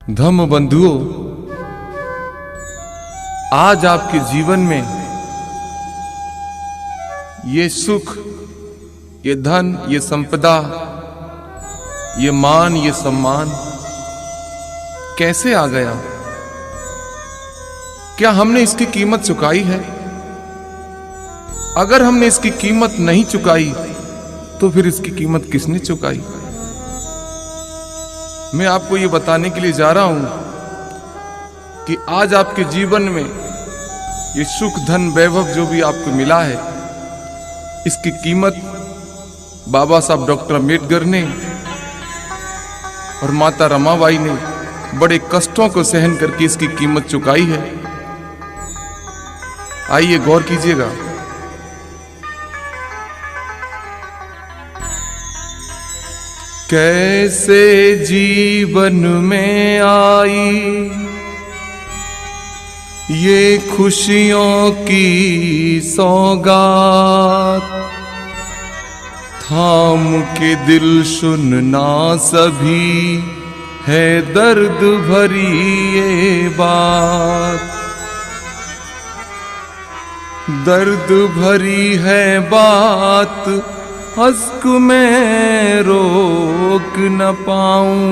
धम्म बंधुओं, आज आपके जीवन में ये सुख, ये धन, ये संपदा, ये मान, ये सम्मान कैसे आ गया? क्या हमने इसकी कीमत चुकाई है? अगर हमने इसकी कीमत नहीं चुकाई तो फिर इसकी कीमत किसने चुकाई? मैं आपको ये बताने के लिए जा रहा हूं कि आज आपके जीवन में ये सुख, धन, वैभव जो भी आपको मिला है, इसकी कीमत बाबा साहब डॉक्टर अम्बेडकर ने और माता रमाबाई ने बड़े कष्टों को सहन करके इसकी कीमत चुकाई है। आइए गौर कीजिएगा। कैसे जीवन में आई ये खुशियों की सौगात, थाम के दिल सुनना सभी है दर्द भरी ये बात। दर्द भरी है बात, अश्क में रोक न पाऊं।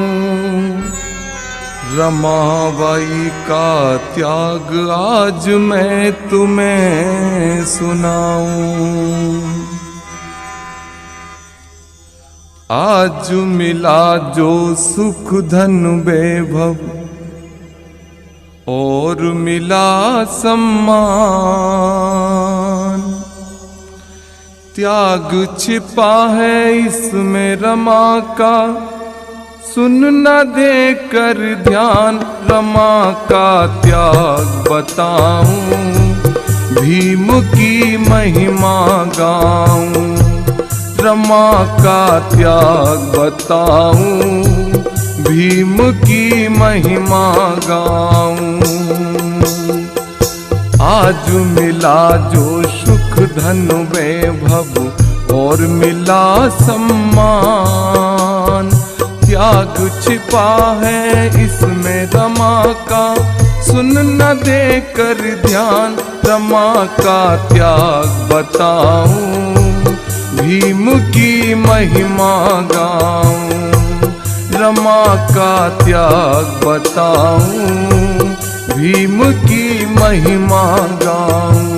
रमाबाई का त्याग आज मैं तुम्हें सुनाऊं। आज मिला जो सुख, धन, वैभव और मिला सम्मान, त्याग छिपा है इसमें रमा का, सुन न दे कर ध्यान। रमा का त्याग बताऊं, भीम की महिमा गाऊं। रमा का त्याग बताऊं, भीम की महिमा गाऊं। आज मिला जो सुख, धन, वैभव और मिला सम्मान, त्याग छिपा है इसमें रमा का, सुन न दे कर ध्यान। रमा का त्याग बताऊं, भीम की महिमा गाऊं। रमा का त्याग बताऊं, भीम की महिमा गाऊं।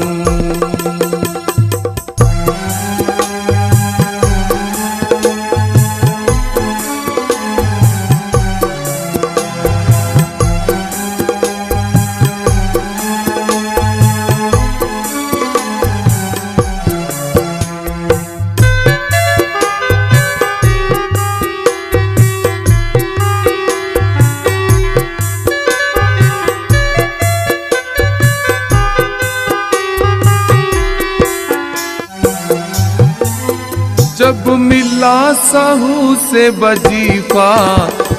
जब मिला साहू से वजीफा,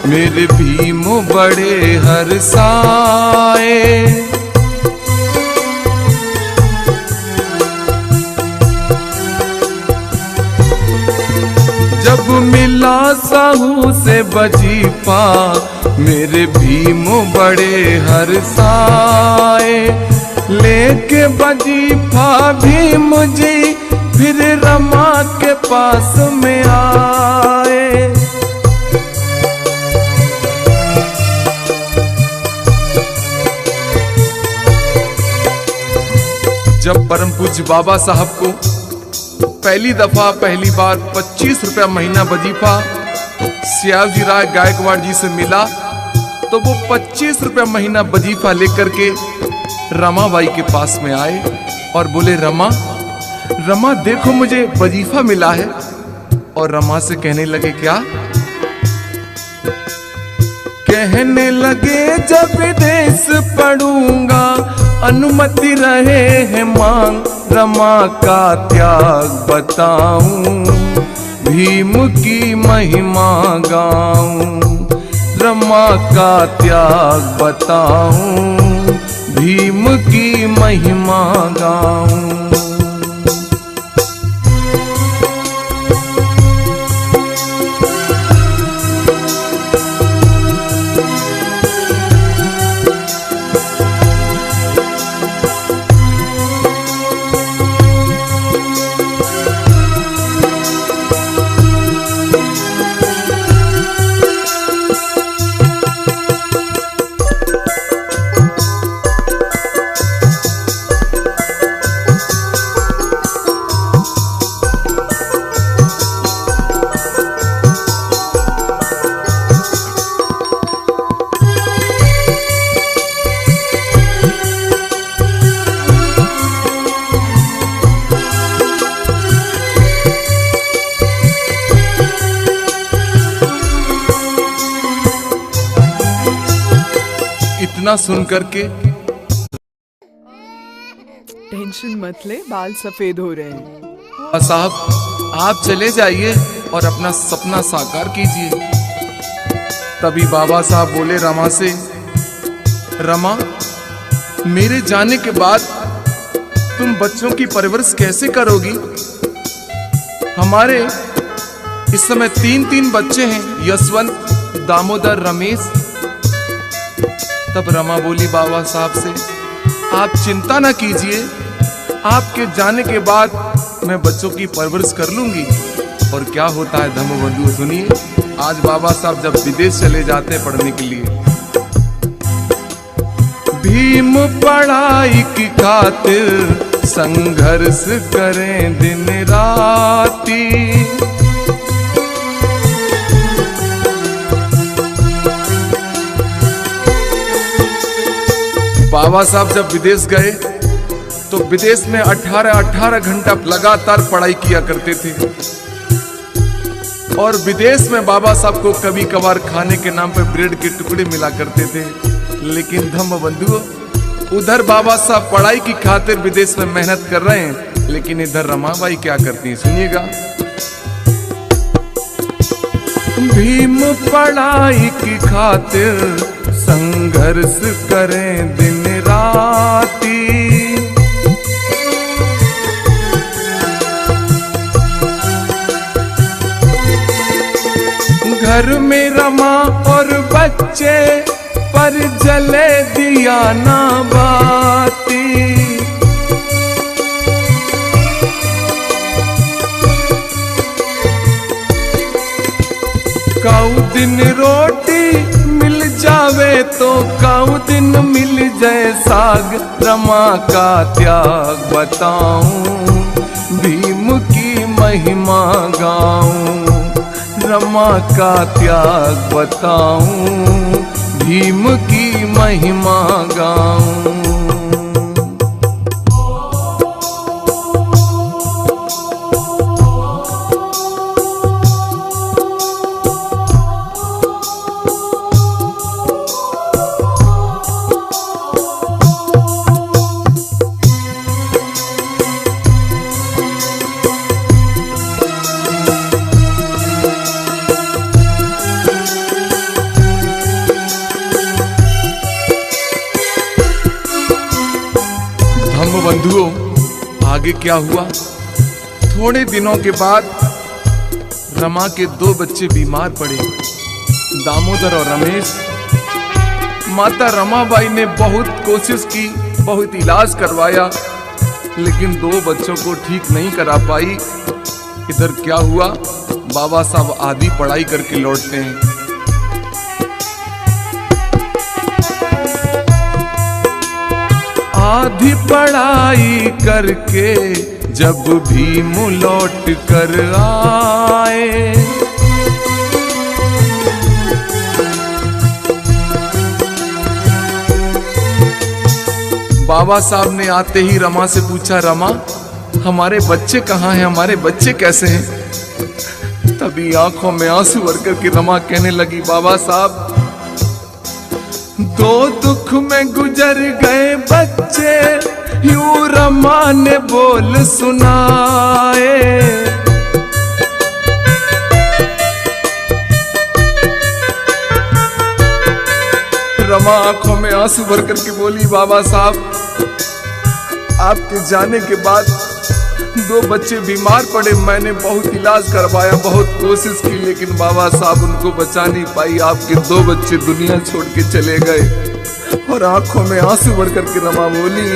मेरे भीम बड़े हर्षाए। जब मिला साहू से वजीफा, मेरे भीम बड़े हर्षाए। लेके वजीफा भीम जी फिर रमा के पास में आए। जब परम पूज्य बाबा साहब को पहली बार 25 रुपया महीना वजीफा सियाजी राय गायकवाड़ जी से मिला, तो वो 25 रुपया महीना वजीफा लेकर के रमाबाई के पास में आए और बोले, रमा देखो मुझे वजीफा मिला है। और रमा से कहने लगे, क्या? कहने लगे, जब विदेश पढ़ूंगा अनुमति रहे है मांग। रमा का त्याग बताऊं, भीम की महिमा गाऊं। रमा का त्याग बताऊं, भीम की महिमा गाऊं। इतना सुन करके टेंशन मत ले, बाल सफेद हो रहे हैं। साहब आप चले जाइए और अपना सपना साकार कीजिए। तभी बाबा साहब बोले रमा से, रमा मेरे जाने के बाद तुम बच्चों की परवरिश कैसे करोगी? हमारे इस समय 3 बच्चे हैं, यशवंत, दामोदर, रमेश। तब रमा बोली बाबा साहब से, आप चिंता ना कीजिए, आपके जाने के बाद मैं बच्चों की परवरिश कर लूंगी। और क्या होता है धम्मबंधु, सुनिए। आज बाबा साहब जब विदेश चले जाते हैं पढ़ने के लिए, भीम पढ़ाई की खातिर संघर्ष करें दिन राती। बाबा साहब जब विदेश गए तो विदेश में 18 घंटा लगातार पढ़ाई किया करते थे। और विदेश में बाबा साहब को कभी कभार खाने के नाम पे ब्रेड के टुकड़े मिला करते थे। लेकिन धम्मबंधु, उधर बाबा साहब पढ़ाई की खातिर विदेश में मेहनत कर रहे हैं, लेकिन इधर रमाबाई क्या करती है, सुनिएगा। भीम पढ़ाई की खातिर संघर्ष करें दिन राती। घर में रमा और बच्चे पर जले दिया ना बाती। काऊ दिन रोटी मिल जावे तो काऊ दिन मिल जाए साग। रमा का त्याग बताऊं, भीम की महिमा गाऊं। रमा का त्याग बताऊं, भीम की महिमा गाऊं। बंधुओं, आगे क्या हुआ? थोड़े दिनों के बाद रमा के 2 बच्चे बीमार पड़े, दामोदर और रमेश। माता रमाबाई ने बहुत कोशिश की, बहुत इलाज करवाया, लेकिन 2 बच्चों को ठीक नहीं करा पाई। इधर क्या हुआ? बाबा साहब आधी पढ़ाई करके लौटते हैं। आधी पढ़ाई करके जब भीम लौट कर आए, बाबा साहब ने आते ही रमा से पूछा, रमा हमारे बच्चे कहाँ हैं, हमारे बच्चे कैसे हैं? तभी आंखों में आंसू भर करके रमा कहने लगी, बाबा साहब 2 दुख में गुजर गए बच्चे, यूं रमा ने बोल सुनाए। रमा आंखों में आंसू भर करके बोली, बाबा साहब आपके जाने के बाद 2 बच्चे बीमार पड़े। मैंने बहुत इलाज करवाया, बहुत कोशिश की, लेकिन बाबा साहब उनको बचा नहीं पाई। आपके 2 बच्चे दुनिया छोड़ के चले गए। और आंखों में आंसू भर करके रमा बोली,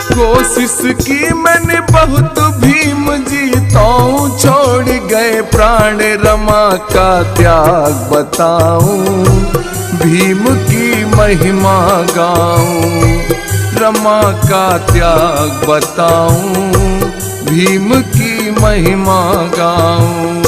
कोशिश की मैंने बहुत, भीम जीताऊं, छोड़ गए प्राण, रमा का त्याग बताऊं, भीम की महिमा गाऊं। रमा का त्याग बताऊं, भीम की महिमा गाऊं।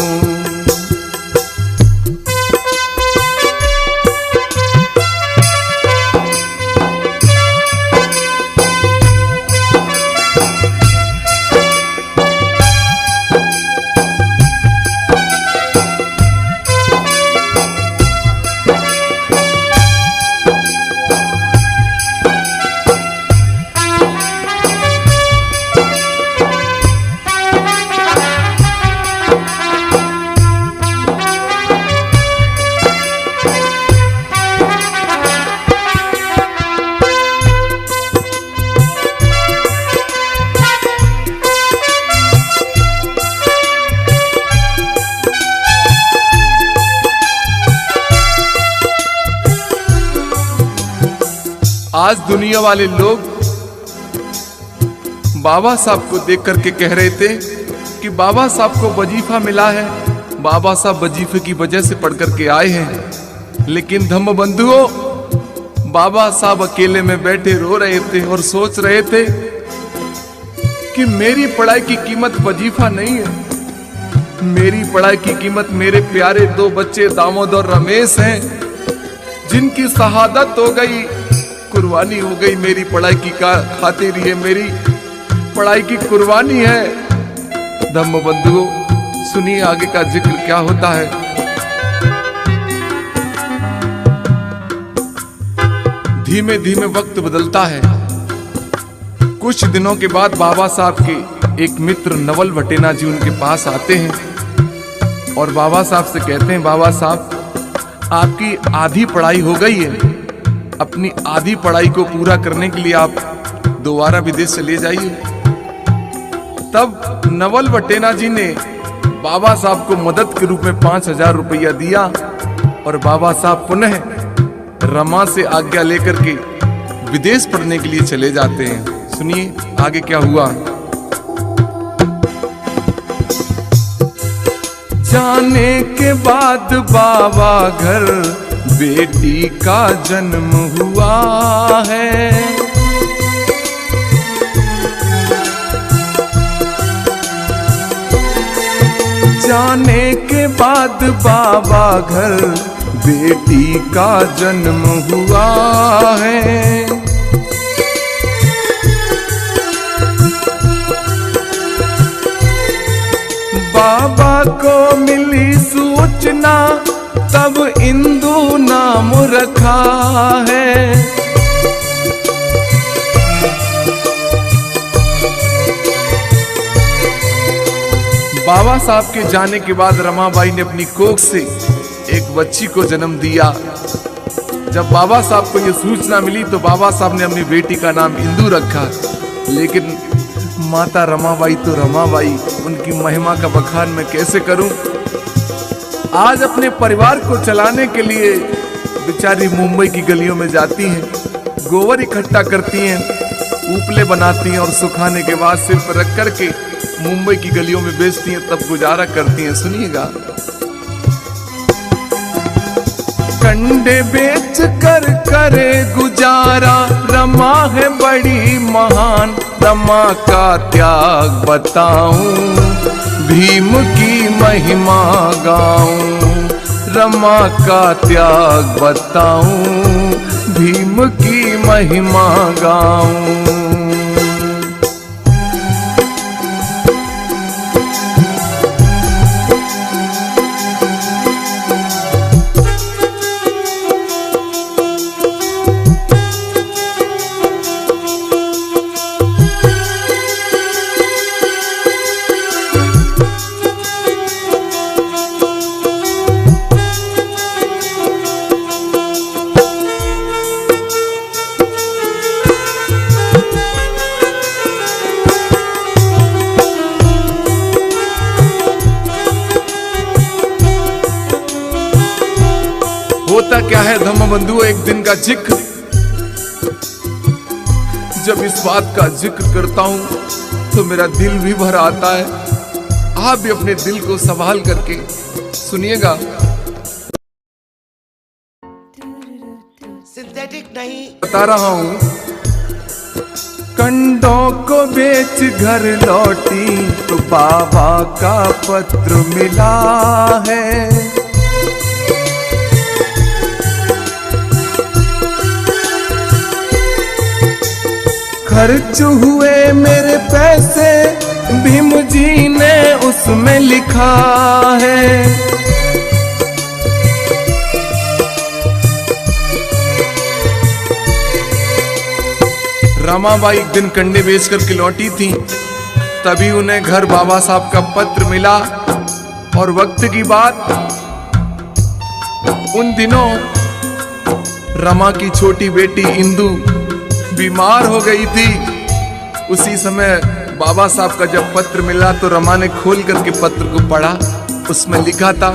आज दुनिया वाले लोग बाबा साहब को देख करके कह रहे थे कि बाबा साहब को वजीफा मिला है, बाबा साहब वजीफे की वजह से पढ़ करके आए हैं। लेकिन धम्म बंधुओं, बाबा साहब अकेले में बैठे रो रहे थे और सोच रहे थे कि मेरी पढ़ाई की कीमत वजीफा नहीं है, मेरी पढ़ाई की कीमत मेरे प्यारे 2 बच्चे दामोदर और रमेश हैं, जिनकी शहादत हो गई, कुर्बानी हो गई मेरी पढ़ाई की खातिर। ये मेरी पढ़ाई की कुर्बानी है। धम्म बंधुओं, सुनिए आगे का जिक्र क्या होता है। धीमे धीमे वक्त बदलता है। कुछ दिनों के बाद बाबा साहब के एक मित्र नवल भटेना जी उनके पास आते हैं और बाबा साहब से कहते हैं, बाबा साहब आपकी आधी पढ़ाई हो गई है, अपनी आधी पढ़ाई को पूरा करने के लिए आप दोबारा विदेश चले जाइए। तब नवल भटेना जी ने बाबा साहब को मदद के रूप में 5000 रुपया दिया और बाबा साहब पुनः रमा से आज्ञा लेकर के विदेश पढ़ने के लिए चले जाते हैं। सुनिए आगे क्या हुआ। जाने के बाद बाबा घर बेटी का जन्म हुआ है, जाने के बाद बाबा घर बेटी का जन्म हुआ है। बाबा को मिली सूचना तब इंदु नाम रखा है। बाबा साहब के जाने के बाद रमाबाई ने अपनी कोख से एक बच्ची को जन्म दिया। जब बाबा साहब को यह सूचना मिली तो बाबा साहब ने अपनी बेटी का नाम इंदु रखा। लेकिन माता रमाबाई तो रमाबाई, उनकी महिमा का बखान मैं कैसे करूं। आज अपने परिवार को चलाने के लिए बेचारी मुंबई की गलियों में जाती हैं, गोबर इकट्ठा करती हैं, उपले बनाती हैं और सुखाने के बाद सिर पर रख करके मुंबई की गलियों में बेचती हैं, तब गुजारा करती हैं। सुनिएगा। कंडे बेच कर करे गुजारा, रमा है बड़ी महान, रमा का त्याग बताऊं, भीम की महिमा गाऊं, रमा का त्याग बताऊं, भीम की महिमा गाऊं। होता क्या है धम्म बंधुओं, एक दिन का जिक्र। जब इस बात का जिक्र करता हूं तो मेरा दिल भी भर आता है। आप भी अपने दिल को संभाल करके सुनिएगा। सिंथेटिक नहीं बता रहा हूं। कंडों को बेच घर लौटी तो बाबा का पत्र मिला है। खर्च हुए मेरे पैसे भीम जी ने उसमें लिखा है। रमाबाई एक दिन कंडे बेच करके लौटी थी, तभी उन्हें घर बाबा साहब का पत्र मिला। और वक्त की बात, उन दिनों रमा की छोटी बेटी इंदु बीमार हो गई थी। उसी समय बाबा साहब का जब पत्र मिला तो रमा ने खोल करके पत्र को पढ़ा। उसमें लिखा था,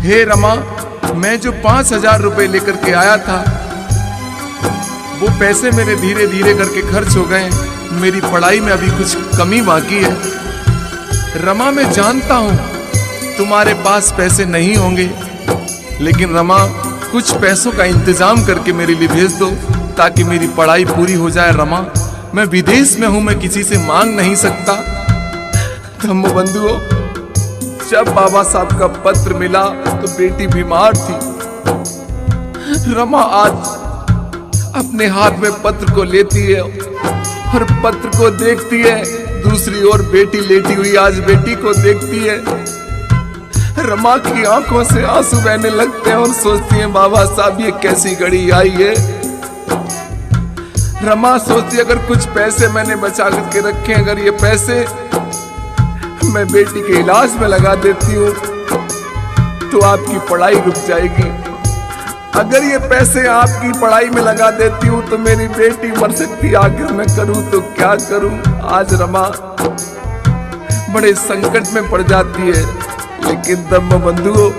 हे रमा, मैं जो 5,000 रुपए लेकर के आया था वो पैसे मेरे धीरे धीरे करके खर्च हो गए। मेरी पढ़ाई में अभी कुछ कमी बाकी है। रमा, मैं जानता हूं तुम्हारे पास पैसे नहीं होंगे, लेकिन रमा कुछ पैसों का इंतजाम करके मेरे लिए भेज दो ताकि मेरी पढ़ाई पूरी हो जाए। रमा, मैं विदेश में हूं, मैं किसी से मांग नहीं सकता। धम्म बंधुओं, जब बाबा साहब का पत्र मिला तो बेटी बीमार थी। रमा आज अपने हाथ में पत्र को लेती है और पत्र को देखती है। दूसरी ओर बेटी लेटी हुई आज बेटी को देखती है। रमा की आंखों से आंसू बहने लगते हैं और सोचती है बाबा साहब ये कैसी घड़ी आई है। रमा सोचती है अगर कुछ पैसे मैंने बचा करके रखे, अगर ये पैसे मैं बेटी के इलाज में लगा देती हूँ तो आपकी पढ़ाई रुक जाएगी। अगर ये पैसे आपकी पढ़ाई में लगा देती हूँ तो मेरी बेटी मर सकती। आखिर मैं करूँ तो क्या करूँ। आज रमा बड़े संकट में पड़ जाती है, लेकिन धम्म बंधुओं,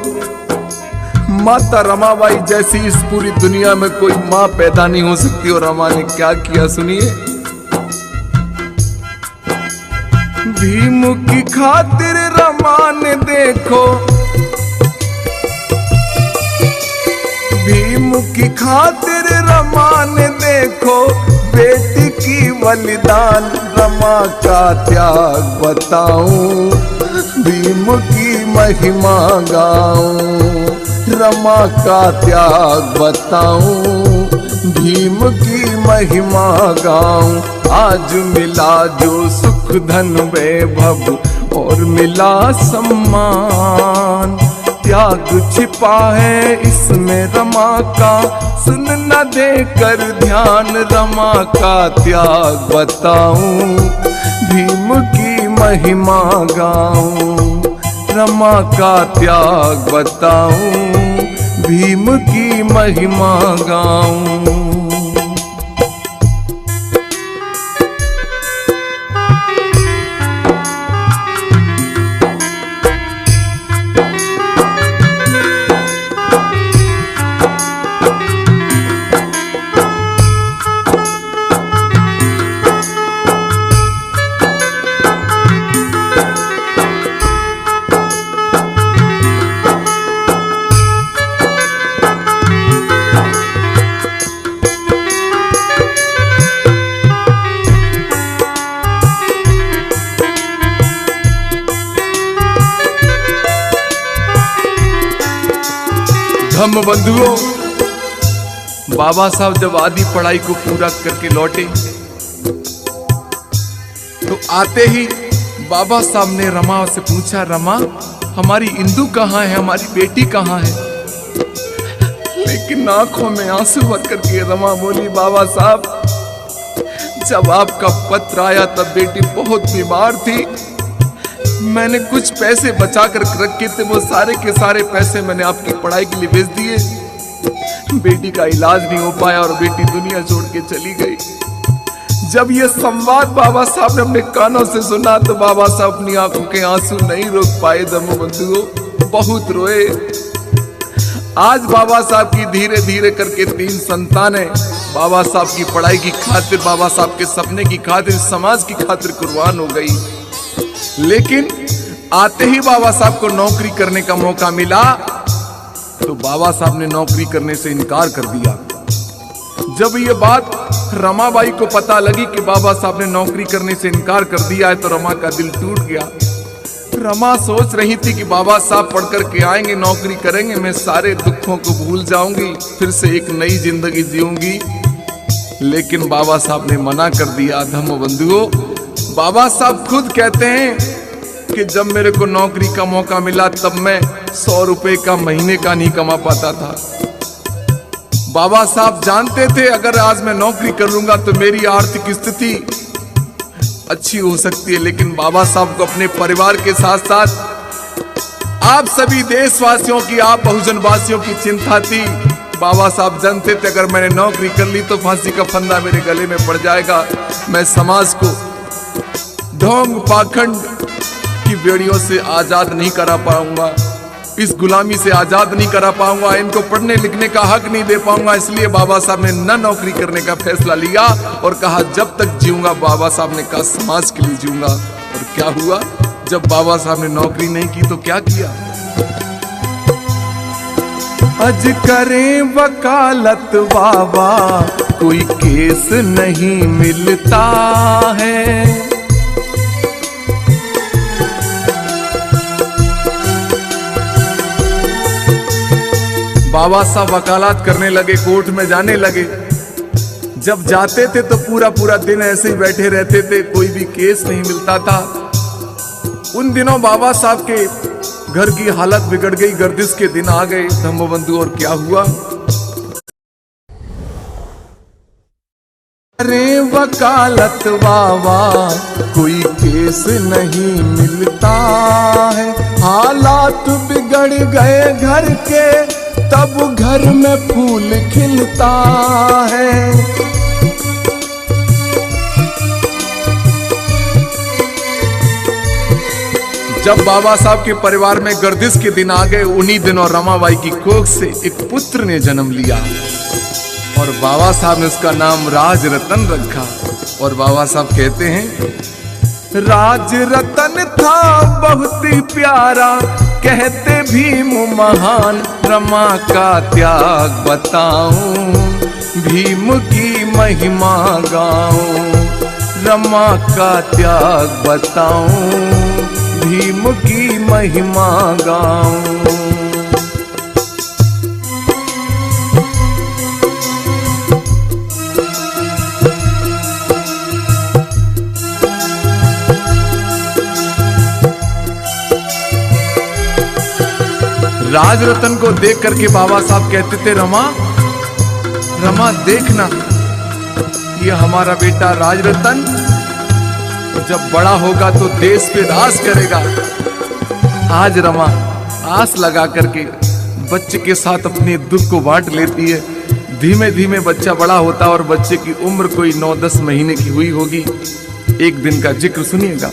माता रमाबाई जैसी इस पूरी दुनिया में कोई माँ पैदा नहीं हो सकती। और रमा ने क्या किया सुनिए। भीम की खातिर रमा ने देखो, भीम की खातिर रमा ने देखो बेटी की बलिदान। रमा का त्याग बताऊं, भीम की महिमा गाऊं। रमा का त्याग बताऊं, भीम की महिमा गाऊं। आज मिला जो सुख धन वैभव और मिला सम्मान, त्याग छिपा है इसमें रमा का, सुन न देकर ध्यान। रमा का त्याग बताऊं, भीम की महिमा गाऊं। रमा का त्याग बताऊं, भीम की महिमा गाऊं। धम्म बंधुओं, बाबा साहब जब आधी पढ़ाई को पूरा करके लौटे तो आते ही बाबा साहब ने रमा से पूछा, रमा हमारी इंदु कहाँ है, हमारी बेटी कहाँ है। लेकिन आंखों में आंसू भर करके रमा बोली, बाबा साहब जब आपका पत्र आया तब बेटी बहुत बीमार थी। मैंने कुछ पैसे बचा कर रखे थे, वो सारे के सारे पैसे मैंने आपकी पढ़ाई के लिए भेज दिए। बेटी का इलाज नहीं हो पाया और बेटी दुनिया छोड़ के चली गई। जब ये संवाद बाबा साहब ने अपने कानों से सुना तो बाबा साहब अपनी आंखों के आंसू नहीं रोक पाए। धम्म बंधुओं, बहुत रोए। आज बाबा साहब की धीरे धीरे करके 3 संतानें बाबा साहब की पढ़ाई की खातिर, बाबा साहब के सपने की खातिर, समाज की खातिर कुर्बान हो गई। लेकिन आते ही बाबा साहब को नौकरी करने का मौका मिला तो बाबा साहब ने नौकरी करने से इनकार कर दिया। जब ये बात रमाबाई को पता लगी कि बाबा साहब ने नौकरी करने से इनकार कर दिया है तो रमा का दिल टूट गया। रमा सोच रही थी कि बाबा साहब पढ़ कर के आएंगे, नौकरी करेंगे, मैं सारे दुखों को भूल जाऊंगी, फिर से एक नई जिंदगी जीऊंगी। लेकिन बाबा साहब ने मना कर दिया। धम्म बंधुओं, बाबा साहब खुद कहते हैं कि जब मेरे को नौकरी का मौका मिला तब मैं 100 रुपए का महीने का नहीं कमा पाता था। बाबा साहब जानते थे अगर आज मैं नौकरी कर लूंगा तो मेरी आर्थिक स्थिति अच्छी हो सकती है। लेकिन बाबा साहब को अपने परिवार के साथ साथ आप सभी देशवासियों की, आप बहुजन वासियों की चिंता थी। बाबा साहब जानते थे अगर मैंने नौकरी कर ली तो फांसी का फंदा मेरे गले में पड़ जाएगा, मैं समाज को ढोंग पाखंड की बेड़ियों से आजाद नहीं करा पाऊंगा। इस गुलामी से आजाद नहीं करा पाऊंगा, इनको पढ़ने लिखने का हक नहीं दे पाऊंगा। इसलिए बाबा साहब ने न नौकरी करने का फैसला लिया और कहा जब तक जीऊंगा, बाबा साहब ने कहा समाज के लिए जीऊंगा। और क्या हुआ, जब बाबा साहब ने नौकरी नहीं की तो क्या किया, अज करें वकालत बाबा कोई केस नहीं मिलता है। बाबा साहब वकालत करने लगे, कोर्ट में जाने लगे। जब जाते थे तो पूरा पूरा दिन ऐसे ही बैठे रहते थे, कोई भी केस नहीं मिलता था। उन दिनों बाबा साहब के घर की हालत बिगड़ गई, गर्दिश के दिन आ गए धम्मबंधु। और क्या हुआ, अरे वकालत बाबा कोई केस नहीं मिलता है। हालात बिगड़ गए घर के, तब घर में फूल खिलता है। जब बाबा साहब के परिवार में गर्दिश के दिन आ गए, उन्हीं दिनों रमाबाई की कोख से एक पुत्र ने जन्म लिया और बाबा साहब ने उसका नाम राज रतन रखा। और बाबा साहब कहते हैं, राज रतन था बहुत ही प्यारा, कहते भीम महान, रमा का त्याग बताऊं, भीम की महिमा गाऊं, रमा का त्याग बताऊं, भीम की महिमा गाऊं। राज रतन को देख करके बाबा साहब कहते थे, रमा रमा देखना, ये हमारा बेटा राज रतन जब बड़ा होगा तो देश पे राज करेगा। आज रमा आस लगा करके बच्चे के साथ अपने दुख को बांट लेती है। धीमे धीमे बच्चा बड़ा होता और बच्चे की उम्र कोई 9-10 महीने की हुई होगी। एक दिन का जिक्र सुनिएगा।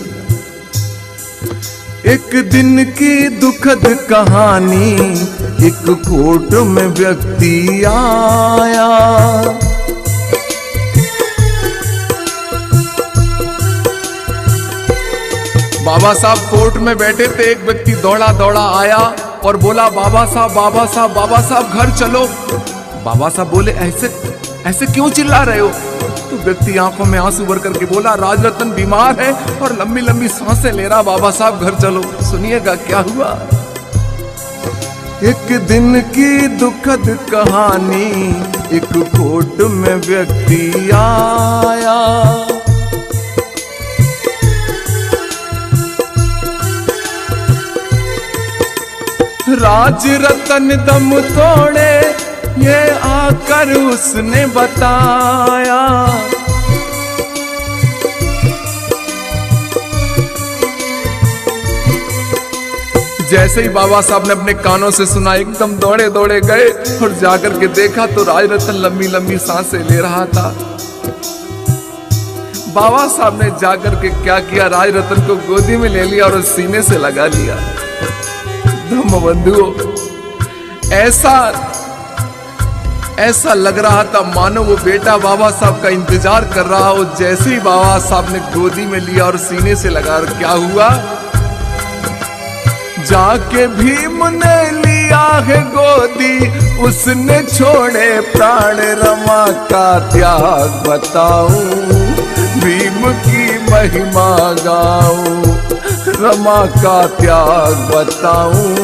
एक दिन की दुखद कहानी, एक कोर्ट में व्यक्ति आया। बाबा साहब कोर्ट में बैठे थे, एक व्यक्ति दौड़ा दौड़ा आया और बोला, बाबा साहब बाबा साहब बाबा साहब घर चलो। बाबा साहब बोले, ऐसे ऐसे क्यों चिल्ला रहे हो? तो व्यक्ति आंखों में आंसू भर करके बोला, राज रतन बीमार है और लंबी लंबी सांसें ले रहा, बाबा साहब घर चलो। सुनिएगा क्या हुआ। एक दिन की दुखद कहानी, एक कोर्ट में व्यक्ति आया। राज रतन दम तोड़े, ये आकर उसने बताया। जैसे ही बाबा साहब ने अपने कानों से सुना, एकदम दौड़े दौड़े गए और जाकर के देखा तो राज रतन लंबी लंबी सांसें ले रहा था। बाबा साहब ने जाकर के क्या किया, राज रतन को गोदी में ले लिया और सीने से लगा लिया। धम्मबंधुओं, ऐसा लग रहा था मानो वो बेटा बाबा साहब का इंतजार कर रहा हो। जैसे ही बाबा साहब ने गोदी में लिया और सीने से लगा, क्या हुआ, जाके भीम ने लिया है गोदी, उसने छोड़े प्राण, रमा का त्याग बताऊं, भीम की महिमा गाऊं, रमा का त्याग बताऊं,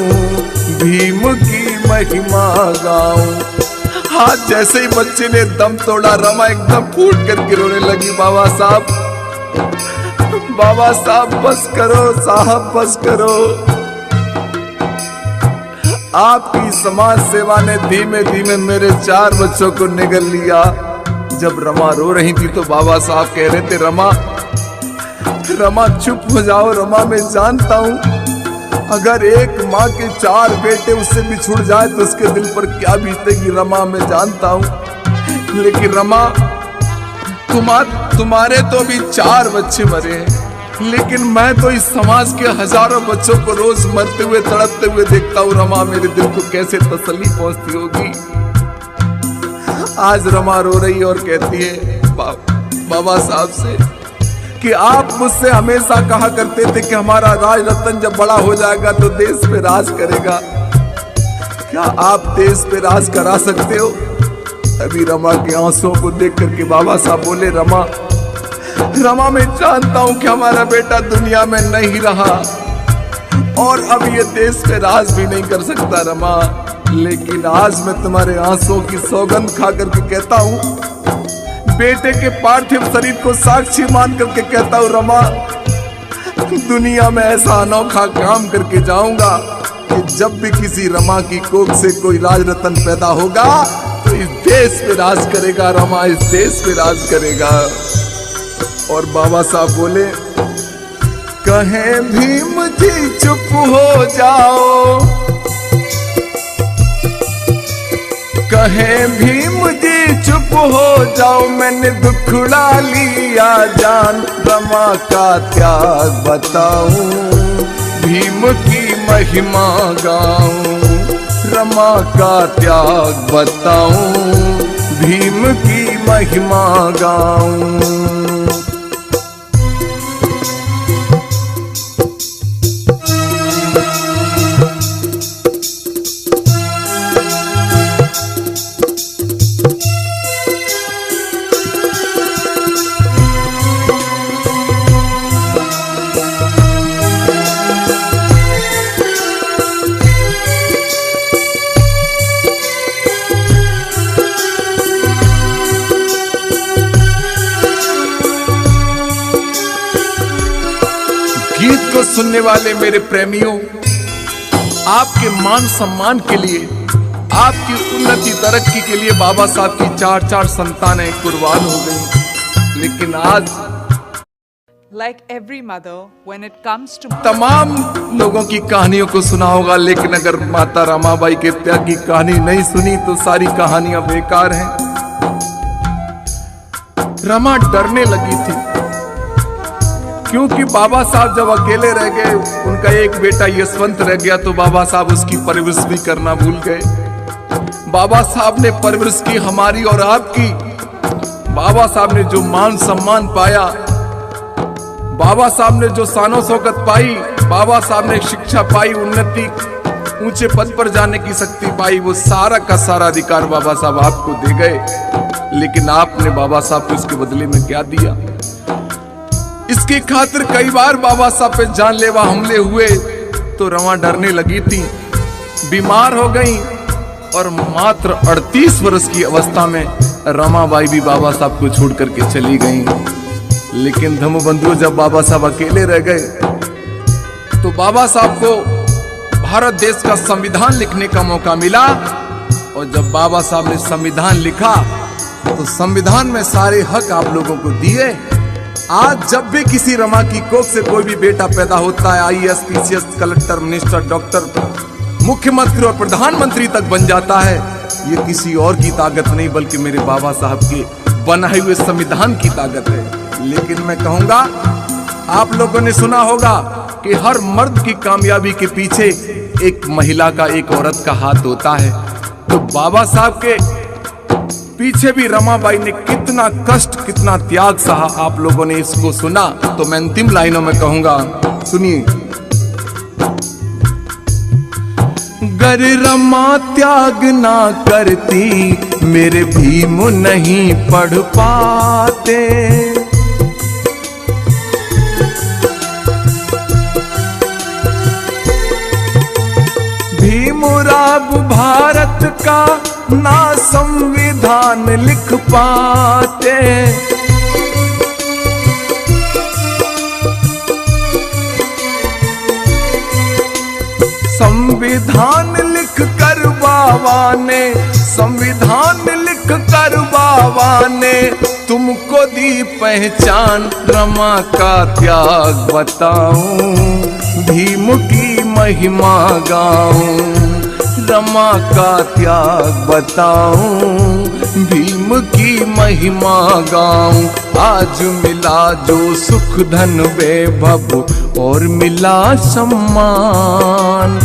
भीम की महिमा गाऊं। हाथ जैसे ही बच्चे ने दम तोड़ा, रमा एकदम फूट कर रोने लगी। बाबा साहब बस करो, साहब बस करो। आपकी समाज सेवा ने धीमे धीमे मेरे 4 बच्चों को निगल लिया। जब रमा रो रही थी तो बाबा साहब कह रहे थे, रमा चुप हो जाओ, रमा मैं जानता हूं अगर एक माँ के 4 बेटे उससे बिछुड़ जाए तो उसके दिल पर क्या बीतेगी। रमा मैं जानता हूं, लेकिन रमा तुम्हारे तो भी 4 बच्चे मरे हैं, लेकिन मैं तो इस समाज के हजारों बच्चों को रोज मरते हुए तड़पते हुए देखता हूँ। रमा, मेरे दिल को कैसे तसल्ली पहुंचती होगी। आज रमा रो रही और कहती है बाबा साहब से कि आप मुझसे हमेशा कहा करते थे कि हमारा राज रतन जब बड़ा हो जाएगा तो देश पे राज करेगा। क्या आप देश पे राज करा सकते हो? अभी रमा के आंसुओं को देख करके बाबा साहब बोले, रमा मैं जानता हूं कि हमारा बेटा दुनिया में नहीं रहा और अब ये देश पे राज भी नहीं कर सकता रमा, लेकिन आज मैं तुम्हारे आंसुओं की सौगंध खा करके कहता हूं, बेटे के पार्थिव शरीर को साक्षी मान करके कहता हूं रमा, दुनिया में ऐसा अनोखा काम करके जाऊंगा कि जब भी किसी रमा की कोख से कोई राज रतन पैदा होगा तो इस देश पे राज करेगा रमा, इस देश पे राज करेगा। और बाबा साहब बोले, कहें भीम जी चुप हो जाओ, कहें भीम जी चुप हो जाओ, मैंने दुखड़ा लिया जान, रमा का त्याग बताऊं, भीम की महिमा गाऊं, रमा का त्याग बताऊं, भीम की महिमा गाऊं। गीत को सुनने वाले मेरे प्रेमियों, आपके मान सम्मान के लिए, आपकी उन्नति तरक्की के लिए बाबा साहब की 4 संतानें कुर्बान हो गई। लेकिन आज Like every mother, when it comes to तमाम लोगों की कहानियों को सुना होगा, लेकिन अगर माता रमाबाई के त्याग की कहानी नहीं सुनी तो सारी कहानियां बेकार हैं। रमा डरने लगी थी क्योंकि बाबा साहब जब अकेले रह गए, उनका एक बेटा यशवंत रह गया, तो बाबा साहब उसकी परवरिश भी करना भूल गए। बाबा साहब ने परवरिश की हमारी और आपकी। बाबा साहब ने जो मान सम्मान पाया, बाबा साहब ने जो शानो शौकत पाई, बाबा साहब ने शिक्षा पाई, उन्नति, ऊंचे पद पर जाने की शक्ति पाई, वो सारा का सारा अधिकार बाबा साहब आपको दे गए। लेकिन आपने बाबा साहब को इसके बदले में क्या दिया? इसकी खातिर कई बार बाबा साहब पे जानलेवा हमले हुए, तो रमा डरने लगी थी, बीमार हो गई और मात्र 38 वर्ष की अवस्था में रमाबाई भी बाबा साहब को छोड़ करके चली गई। लेकिन धम्मबंधु जब बाबा साहब अकेले रह गए तो बाबा साहब को भारत देश का संविधान लिखने का मौका मिला। और जब बाबा साहब ने संविधान लिखा तो संविधान में सारे हक आप लोगों को दिए। आज जब भी किसी रमा की कोख से कोई भी बेटा पैदा होता है, IAS, PCS, collector, minister, doctor, मुख्यमंत्री और प्रधानमंत्री तक बन जाता है, ये किसी और की ताकत नहीं बल्कि मेरे बाबा साहब के बनाए हुए संविधान की ताकत है। लेकिन मैं कहूंगा, आप लोगों ने सुना होगा कि हर मर्द की कामयाबी के पीछे एक महिला का, एक औरत का हाथ होता है। तो बाबा साहब के पीछे भी रमाबाई ने कितना कष्ट, कितना त्याग सहा, आप लोगों ने इसको सुना। तो मैं अंतिम लाइनों में कहूंगा, सुनिए। गर रमा त्याग ना करती, मेरे भीम नहीं पढ़ पाते। भीमराव भारत का ना संविधान लिख पाते। संविधान लिख कर बाबा ने, संविधान लिख कर बाबा ने तुमको दी पहचान। रमा का त्याग बताऊं, भीम की महिमा गाऊं। रमा का त्याग बताऊं, भीम भीम की महिमा गाऊं। आज मिला जो सुख धन वैभव और मिला सम्मान।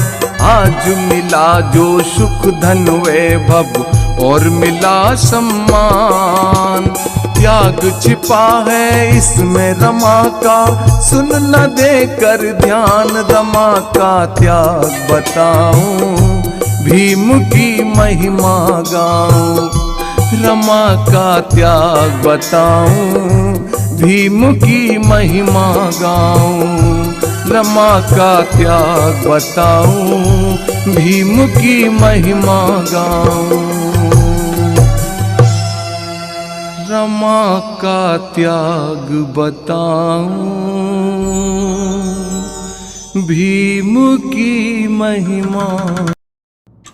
आज मिला जो सुख धन वैभव और मिला सम्मान। त्याग छिपा है इसमें रमा का, सुन न देकर ध्यान रमा का त्याग बताऊं। भीम की महिमा गाऊं, रमा का त्याग बताऊं। भीम की महिमा गाऊं, रमा का त्याग बताऊं। भीम की महिमा गाऊं, रमा का त्याग बताऊं। भीम की महिमा